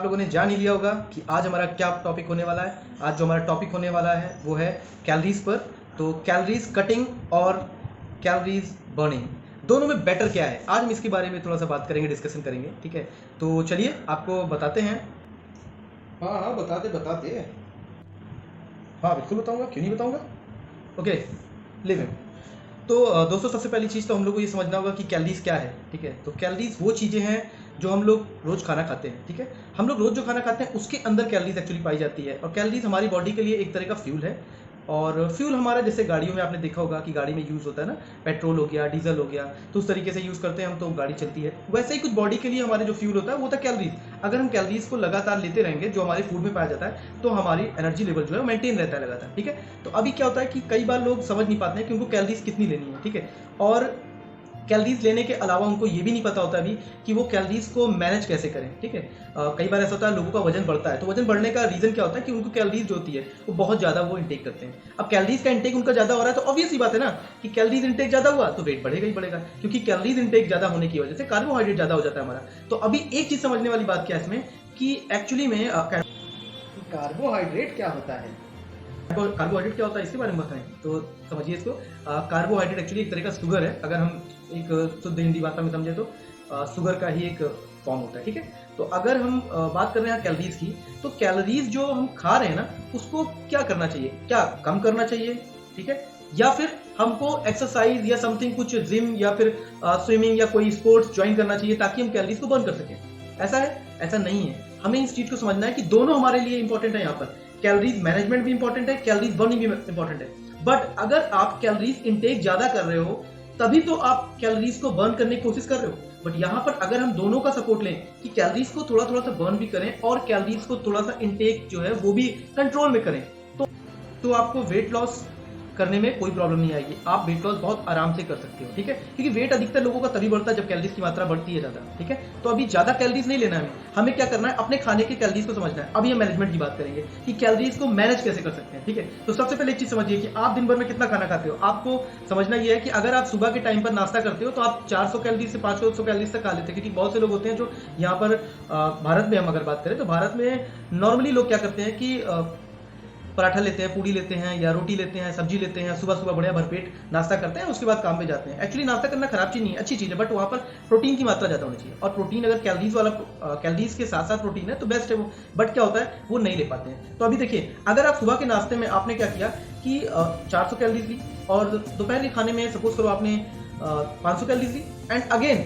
आप लोगों ने जान ही लिया होगा कि आज हमारा क्या टॉपिक होने वाला है। आज जो हमारा टॉपिक होने वाला है वो है कैलोरीज पर। तो कैलोरीज कटिंग और कैलोरीज बर्निंग दोनों में बेटर क्या है, आज हम इसके बारे में थोड़ा सा बात करेंगे, डिस्कशन करेंगे। ठीक है, तो चलिए आपको बताते हैं। हाँ बताते हाँ बिल्कुल बताऊंगा, क्यों नहीं बताऊंगा। Okay live. तो दोस्तों सबसे पहली चीज़ तो हम लोग को ये समझना होगा कि कैलोरीज क्या है। ठीक है, तो कैलोरीज वो चीज़ें हैं जो हम लोग रोज़ खाना खाते हैं। ठीक है, हम लोग रोज़ जो खाना खाते हैं उसके अंदर कैलोरीज एक्चुअली पाई जाती है। और कैलोरीज हमारी बॉडी के लिए एक तरह का फ्यूल है। और फ्यूल हमारा जैसे गाड़ियों में आपने देखा होगा कि गाड़ी में यूज़ होता है ना, पेट्रोल हो गया, डीजल हो गया, तो उस तरीके से यूज़ करते हैं हम तो गाड़ी चलती है। वैसे ही कुछ बॉडी के लिए हमारे जो फ्यूल होता है वो होता है कैलोरीज। अगर हम कैलोरीज को लगातार लेते रहेंगे जो हमारे फूड में पाया जाता है तो हमारी एनर्जी लेवल जो है मेंटेन रहता है लगातार। ठीक है, तो अभी क्या होता है कि कई बार लोग समझ नहीं पाते हैं कि उनको कैलोरीज कितनी लेनी है। ठीक है, और कैलोरीज लेने के अलावा उनको ये भी नहीं पता होता अभी कि वो कैलोरीज को मैनेज कैसे करें। ठीक है, कई बार ऐसा होता है लोगों का वजन बढ़ता है, तो वजन बढ़ने का रीजन क्या होता है कि उनको कैलोरीज जो होती है वो बहुत ज़्यादा वो इंटेक करते हैं। अब कैलोरीज का इंटेक उनका ज़्यादा हो रहा है तो ऑब्वियस ही बात है ना कि कैलोरीज इंटेक ज़्यादा हुआ तो वेट बढ़ेगा ही बढ़ेगा, क्योंकि कैलोरीज इंटेक ज़्यादा होने की वजह से कार्बोहाइड्रेट ज़्यादा हो जाता है हमारा। तो अभी एक चीज़ समझने वाली बात क्या है इसमें कि एक्चुअली में कार्बोहाइड्रेट क्या होता है। कार्बोहाइड्रेट क्या होता है इसके बारे में बताएं तो समझिए इसको। कार्बोहाइड्रेट एक्चुअली एक तरह का शुगर है। अगर हम एक शुद्ध हिंदी भाषा में समझे तो शुगर का ही एक फॉर्म होता है। ठीक है, तो अगर हम बात कर रहे हैं कैलोरीज की, तो कैलोरीज जो हम खा रहे हैं ना उसको क्या करना चाहिए, क्या कम करना चाहिए। ठीक है, या फिर हमको एक्सरसाइज या समथिंग कुछ जिम या फिर स्विमिंग या कोई स्पोर्ट्स ज्वाइन करना चाहिए ताकि हम कैलोरीज को बर्न कर सकें। ऐसा है? ऐसा नहीं है। हमें इस चीज को समझना है कि दोनों हमारे लिए इंपॉर्टेंट है। यहाँ पर कैलोरीज मैनेजमेंट भी इंपॉर्टेंट है, कैलोरीज बर्निंग भी इंपॉर्टेंट है। बट अगर आप कैलोरीज इंटेक ज्यादा कर रहे हो तभी तो आप कैलोरीज को बर्न करने की कोशिश कर रहे हो। बट यहाँ पर अगर हम दोनों का सपोर्ट लें कि कैलोरीज को थोड़ा थोड़ा सा बर्न भी करें और कैलोरीज को थोड़ा सा इंटेक जो है वो भी कंट्रोल में करें तो आपको वेट लॉस करने में कोई प्रॉब्लम नहीं आएगी। आप वेट लॉस बहुत आराम से कर सकते हो। ठीक है, क्योंकि वेट अधिकतर लोगों का तभी बढ़ता है जब कैलोरीज की मात्रा बढ़ती है ज्यादा। ठीक है, तो अभी ज्यादा कैलोरीज नहीं लेना है हमें क्या करना है, अपने खाने के कैलोरीज को समझना है। अभी हम मैनेजमेंट की बात करेंगे कि कैलोरीज को मैनेज कैसे कर सकते हैं। ठीक है, तो सबसे पहले एक चीज समझिए कि आप दिन भर में कितना खाना खाते हो। आपको समझना यह है कि अगर आप सुबह के टाइम पर नाश्ता करते हो तो आप 400 कैलोरीज से 500 कैलोरीज तक खा लेते हैं। क्योंकि बहुत से लोग होते हैं जो यहाँ पर भारत में हम अगर बात करें तो भारत में नॉर्मली लोग क्या करते हैं कि पराठा लेते हैं, पूड़ी लेते हैं या रोटी लेते हैं, सब्जी लेते हैं, सुबह सुबह बढ़िया भरपेट नाश्ता करते हैं, उसके बाद काम पे जाते हैं। एक्चुअली नाश्ता करना खराब चीज नहीं है, अच्छी चीज है, बट वहाँ पर प्रोटीन की मात्रा ज्यादा होनी चाहिए। और प्रोटीन अगर कैलोरीज वाला कैलोरीज के साथ साथ प्रोटीन है तो बेस्ट है वो। बट क्या होता है वो नहीं ले पाते हैं। तो अभी देखिए, अगर आप सुबह के नाश्ते में आपने क्या किया कि 400 कैलोरीज ली और दोपहर के खाने में सपोज करो आपने 500 कैलोरीज ली एंड अगेन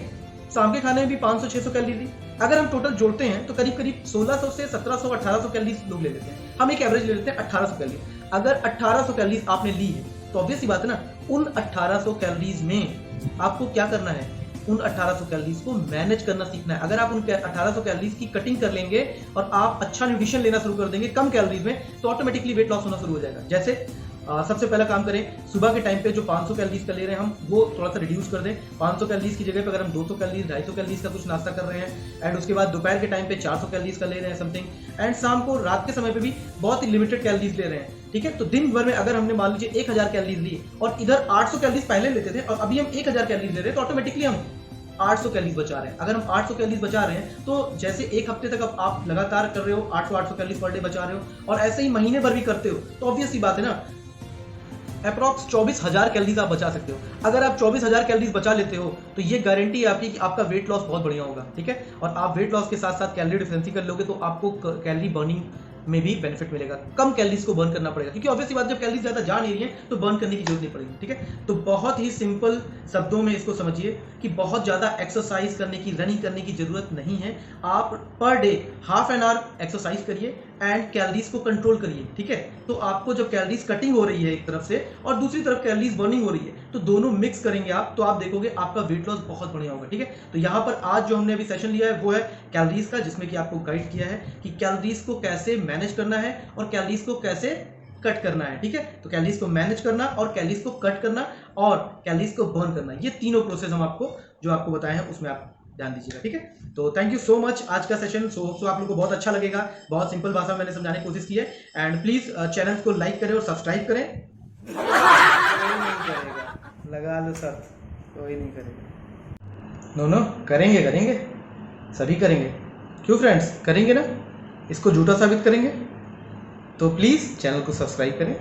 शाम के खाने में भी 500-600 कैलोरीज ली। अगर हम टोटल जोड़ते हैं तो करीब करीब 1600 से 1700-1800 कैलोरीज लोग ले लेते हैं। हम एक एवरेज ले लेते हैं 1800 कैलोरीज। अगर 1800 कैलोरीज आपने ली है तो ऑब्वियस सी बात है ना, उन 1800 कैलोरीज में आपको क्या करना है, उन 1800 कैलोरीज को मैनेज करना सीखना है। अगर आप उन 1800 कैलोरीज की कटिंग कर लेंगे और आप अच्छा न्यूट्रिशन लेना शुरू कर देंगे कम कैलोरीज में तो ऑटोमेटिकली वेट लॉस होना शुरू हो जाएगा। जैसे सबसे पहला काम करें, सुबह के टाइम पे जो 500 कैलोरीज का ले रहे हैं हम वो थोड़ा सा रिड्यूस कर दें। 500 कैलोरीज की जगह पे अगर हम 200 कैलोरीज 250 कैलोरीज का कुछ नाश्ता कर रहे हैं एंड उसके बाद दोपहर के टाइम पे 400 कैलोरीज का ले रहे हैं समथिंग एंड शाम को रात के समय पे भी बहुत ही लिमिटेड कैलोरीज ले रहे हैं। ठीक है, तो दिन भर में अगर हमने मान लीजिए 1000 कैलोरीज ली और इधर 800 कैलोरीज पहले लेते थे और अभी हम 1000 कैलोरीज ले रहे हैं तो ऑटोमेटिकली हम 800 कैलोरीज बचा रहे हैं। अगर हम 800 कैलोरीज बचा रहे हैं तो जैसे एक हफ्ते तक अब आप लगातार कर रहे हो 800 कैलोरीज पर डे बचा रहे हो और ऐसे ही महीने भर भी करते हो तो ऑब्वियस सी बात है ना, अप्रॉक्स 24,000 कैलोरीज आप बचा सकते हो। अगर आप 24,000 कैलोरीज बचा लेते हो तो ये गारंटी है आपकी कि आपका वेट लॉस बहुत बढ़िया होगा। ठीक है, और आप वेट लॉस के साथ साथ कैलोरी डिफरेंसी कर लोगे तो आपको कैलोरी बर्निंग में भी बेनिफिट मिलेगा। कम कैलोरीज को बर्न करना पड़ेगा क्योंकि ऑब्वियसली बात जब कैलोरीज ज्यादा जा नहीं रही है तो बर्न करने की जरूरत नहीं पड़ेगी। ठीक है, तो बहुत ही सिंपल शब्दों में इसको समझिए कि बहुत ज्यादा एक्सरसाइज करने की, रनिंग करने की जरूरत नहीं है। आप per day half an hour exercise करिए एंड कैलोरीज को कंट्रोल करिए। ठीक है, तो आपको जब कैलोरीज कटिंग हो रही है एक तरफ से और दूसरी तरफ कैलोरीज बर्निंग हो रही है तो दोनों मिक्स करेंगे आप तो आप देखोगे आपका वेट लॉस बहुत बढ़िया होगा। ठीक है, तो यहाँ पर आज जो हमने अभी सेशन लिया है वो है कैलोरीज का, जिसमें कि आपको गाइड किया है कि कैलोरीज को कैसे मैनेज करना है और कैलोरीज को कैसे कट करना है। ठीक है, तो कैलोरीज को मैनेज करना और कैलोरीज को कट करना और कैलोरीज को बर्न करना, ये तीनों प्रोसेस हम आपको जो आपको बताए हैं उसमें आप ध्यान दीजिएगा। ठीक है, तो थैंक यू सो मच। आज का सेशन सो आप लोगों को बहुत अच्छा लगेगा। बहुत सिंपल भाषा में मैंने समझाने की कोशिश की है एंड प्लीज चैनल को लाइक करें और सब्सक्राइब करें। कोई नहीं करेगा, लगा लो सर, कोई नहीं करेगा। नो करेंगे सभी करेंगे। क्यों फ्रेंड्स, करेंगे ना। इसको झूठा साबित करेंगे। तो प्लीज़ चैनल को सब्सक्राइब करें